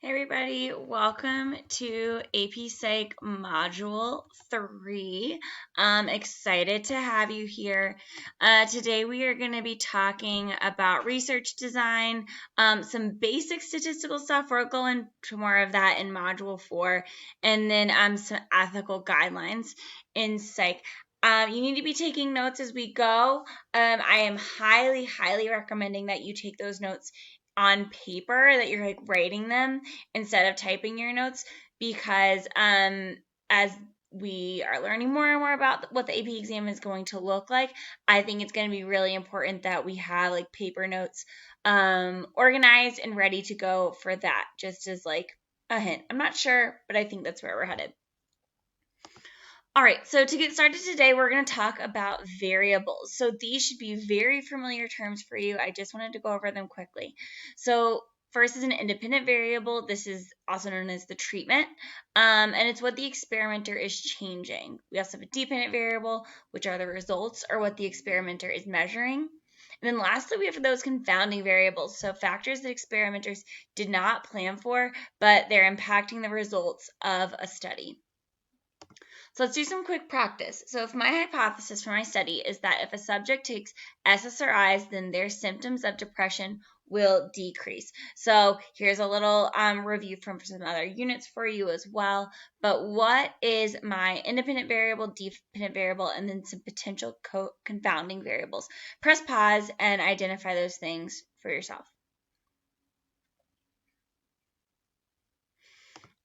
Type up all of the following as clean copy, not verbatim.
Hey everybody, welcome to AP Psych Module 3. I'm excited to have you here. Today we are going to be talking about research design, some basic statistical stuff. We'll go into more of that in Module 4, and then some ethical guidelines in Psych. You need to be taking notes as we go. I am highly recommending that you take those notes on paper, that you're like writing them instead of typing your notes, because as we are learning more and more about what the AP exam is going to look like, I think it's going to be really important that we have like paper notes organized and ready to go for that, just as like a hint. I'm not sure, but I think that's where we're headed. All right, so to get started today, we're going to talk about variables. So these should be very familiar terms for you. I just wanted to go over them quickly. So first is an independent variable. This is also known as the treatment, and it's what the experimenter is changing. We also have a dependent variable, which are the results or what the experimenter is measuring. And then lastly, we have those confounding variables, so factors that experimenters did not plan for, but they're impacting the results of a study. So let's do some quick practice. So if my hypothesis for my study is that if a subject takes SSRIs, then their symptoms of depression will decrease. So here's a little review from some other units for you as well. But what is my independent variable, dependent variable, and then some potential confounding variables? Press pause and identify those things for yourself.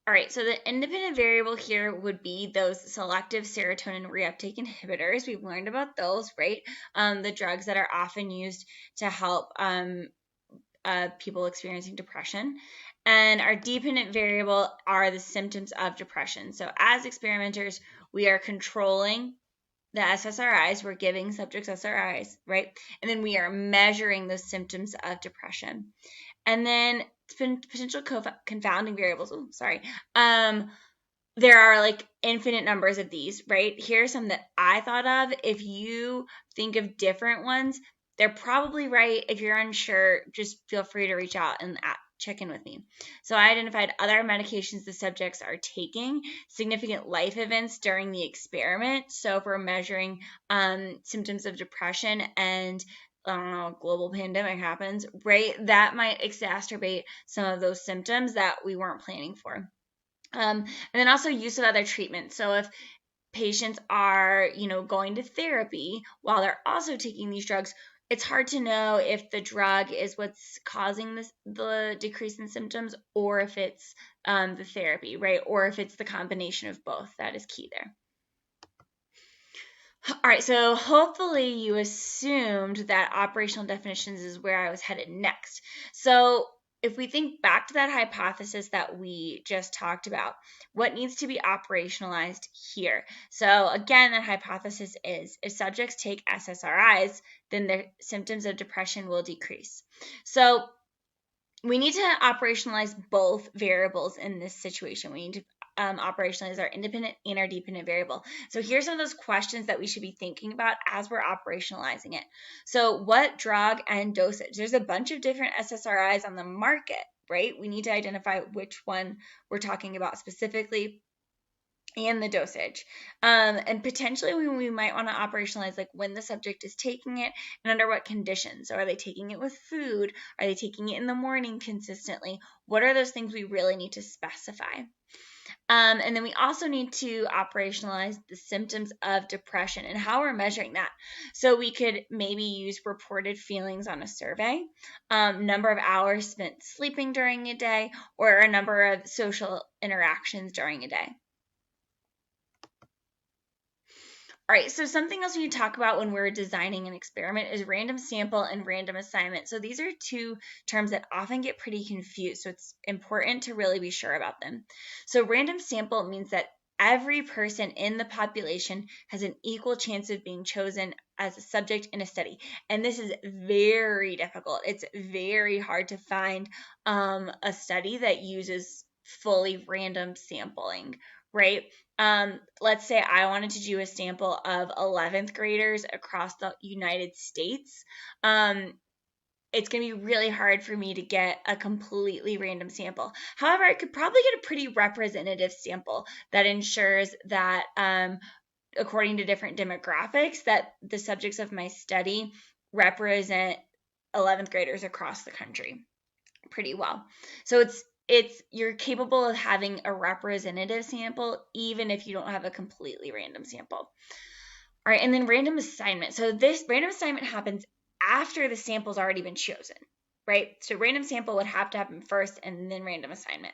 All right, so the independent variable here would be those selective serotonin reuptake inhibitors. We've learned about those, right? The drugs that are often used to help people experiencing depression. And our dependent variable are the symptoms of depression. So as experimenters, we are controlling the SSRIs. We're giving subjects SSRIs, right? And then we are measuring those symptoms of depression. And then potential confounding variables. Oh, sorry. There are like infinite numbers of these, right? Here are some that I thought of. If you think of different ones, they're probably right. If you're unsure, just feel free to reach out and check in with me. So I identified other medications the subjects are taking, significant life events during the experiment. So if we're measuring symptoms of depression and global pandemic happens, right? That might exacerbate some of those symptoms that we weren't planning for. And then also use of other treatments. So if patients are, going to therapy while they're also taking these drugs, it's hard to know if the drug is what's causing the decrease in symptoms, or if it's the therapy, right? Or if it's the combination of both. That is key there. All right, so hopefully you assumed that operational definitions is where I was headed next. So if we think back to that hypothesis that we just talked about, what needs to be operationalized here? So again, that hypothesis is if subjects take SSRIs, then their symptoms of depression will decrease. So we need to operationalize both variables in this situation. We need to operationalize our independent and our dependent variable. So here's some of those questions that we should be thinking about as we're operationalizing it. So what drug and dosage? There's a bunch of different SSRIs on the market, right? We need to identify which one we're talking about specifically, and the dosage. And potentially we might want to operationalize like when the subject is taking it and under what conditions. So are they taking it with food? Are they taking it in the morning consistently? What are those things we really need to specify? And then we also need to operationalize the symptoms of depression and how we're measuring that. So we could maybe use reported feelings on a survey, number of hours spent sleeping during a day, or a number of social interactions during a day. All right, so something else we need to talk about when we're designing an experiment is random sample and random assignment. So these are two terms that often get pretty confused, so it's important to really be sure about them. So random sample means that every person in the population has an equal chance of being chosen as a subject in a study. And this is very difficult. It's very hard to find a study that uses fully random sampling, right? Let's say I wanted to do a sample of 11th graders across the United States. it's going to be really hard for me to get a completely random sample. However, I could probably get a pretty representative sample that ensures that according to different demographics, that the subjects of my study represent 11th graders across the country pretty well. So you're capable of having a representative sample even if you don't have a completely random sample. All right, and then random assignment. So this random assignment happens after the sample's already been chosen, right? So random sample would have to happen first and then random assignment.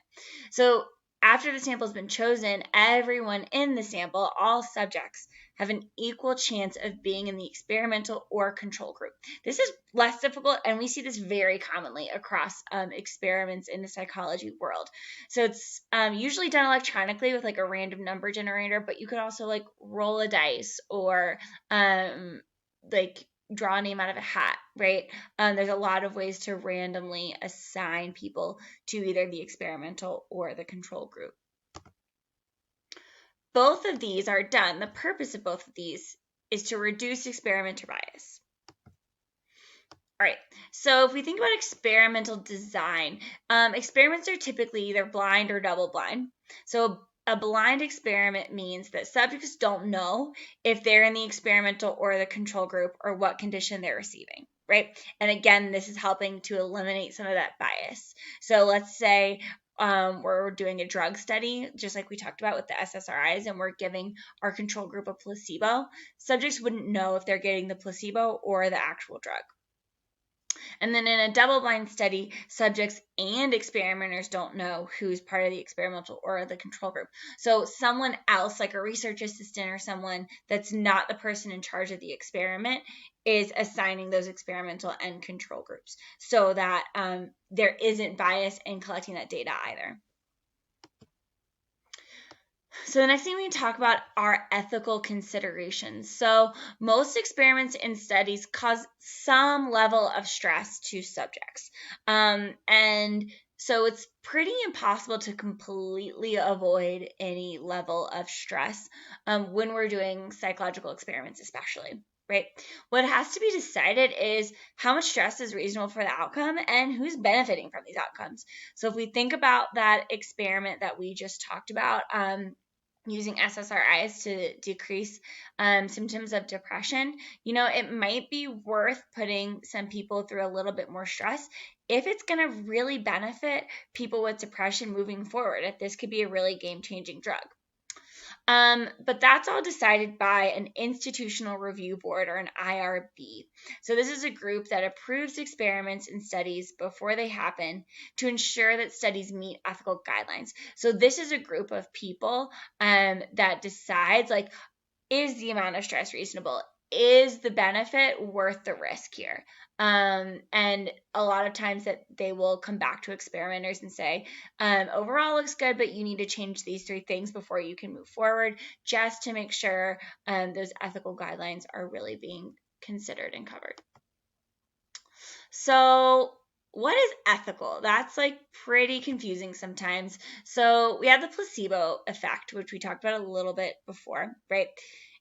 So after the sample has been chosen, everyone in the sample, all subjects, have an equal chance of being in the experimental or control group. This is less difficult, and we see this very commonly across experiments in the psychology world. So it's usually done electronically with like a random number generator, but you could also like roll a dice or like draw a name out of a hat, right? There's a lot of ways to randomly assign people to either the experimental or the control group. Both of these are done. The purpose of both of these is to reduce experimenter bias. All right, so if we think about experimental design, experiments are typically either blind or double blind. So a blind experiment means that subjects don't know if they're in the experimental or the control group or what condition they're receiving, right? And again, this is helping to eliminate some of that bias. So let's say we're doing a drug study, just like we talked about with the SSRIs, and we're giving our control group a placebo. Subjects wouldn't know if they're getting the placebo or the actual drug. And then in a double-blind study, subjects and experimenters don't know who's part of the experimental or the control group. So someone else, like a research assistant or someone that's not the person in charge of the experiment, is assigning those experimental and control groups so that there isn't bias in collecting that data either. So the next thing we talk about are ethical considerations. So most experiments and studies cause some level of stress to subjects. And so it's pretty impossible to completely avoid any level of stress when we're doing psychological experiments especially, right? What has to be decided is how much stress is reasonable for the outcome and who's benefiting from these outcomes. So if we think about that experiment that we just talked about, using SSRIs to decrease symptoms of depression, it might be worth putting some people through a little bit more stress if it's going to really benefit people with depression moving forward, if this could be a really game-changing drug. But that's all decided by an institutional review board or an IRB. So this is a group that approves experiments and studies before they happen to ensure that studies meet ethical guidelines. So this is a group of people that decides, like, is the amount of stress reasonable? Is the benefit worth the risk here? And a lot of times that they will come back to experimenters and say, overall looks good, but you need to change these 3 things before you can move forward, just to make sure those ethical guidelines are really being considered and covered. So what is ethical? That's like pretty confusing sometimes. So we have the placebo effect, which we talked about a little bit before, right?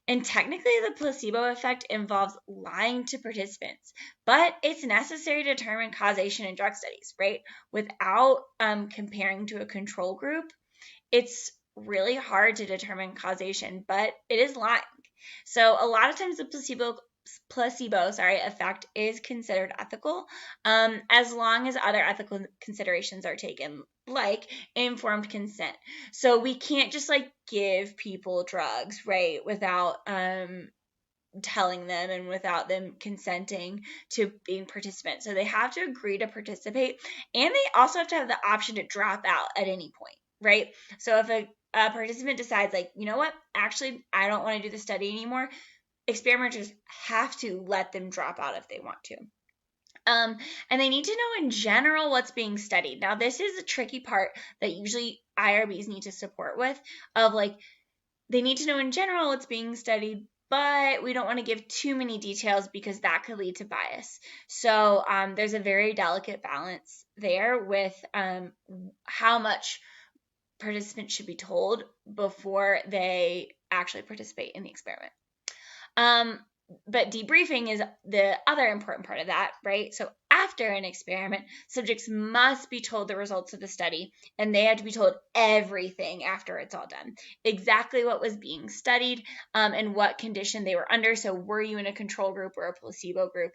And technically, the placebo effect involves lying to participants, but it's necessary to determine causation in drug studies, right? Without comparing to a control group, it's really hard to determine causation, but it is lying. So a lot of times the placebo effect is considered ethical, as long as other ethical considerations are taken, like informed consent. So we can't just like give people drugs, right, without telling them and without them consenting to being participants. So they have to agree to participate, and they also have to have the option to drop out at any point, right? So if a participant decides, like, you know what, actually I don't want to do the study anymore, experimenters have to let them drop out if they want to. And they need to know in general what's being studied. Now, this is a tricky part that usually IRBs need to support with, of like, they need to know in general what's being studied, but we don't want to give too many details because that could lead to bias. So there's a very delicate balance there with how much participants should be told before they actually participate in the experiment. But debriefing is the other important part of that, right? So after an experiment, subjects must be told the results of the study, and they have to be told everything after it's all done. Exactly what was being studied, and what condition they were under. So were you in a control group or a placebo group?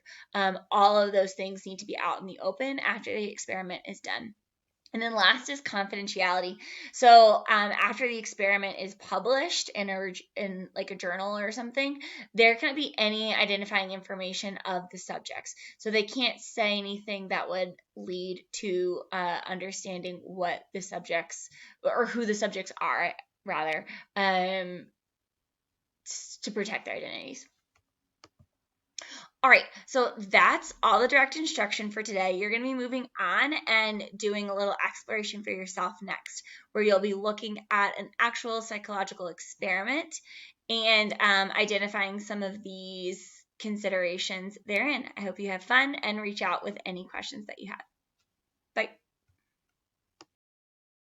All of those things need to be out in the open after the experiment is done. And then last is confidentiality. So after the experiment is published in like a journal or something, there can't be any identifying information of the subjects. So they can't say anything that would lead to understanding what the subjects, or who the subjects are, rather, to protect their identities. All right, so that's all the direct instruction for today. You're going to be moving on and doing a little exploration for yourself next, where you'll be looking at an actual psychological experiment and identifying some of these considerations therein. I hope you have fun and reach out with any questions that you have.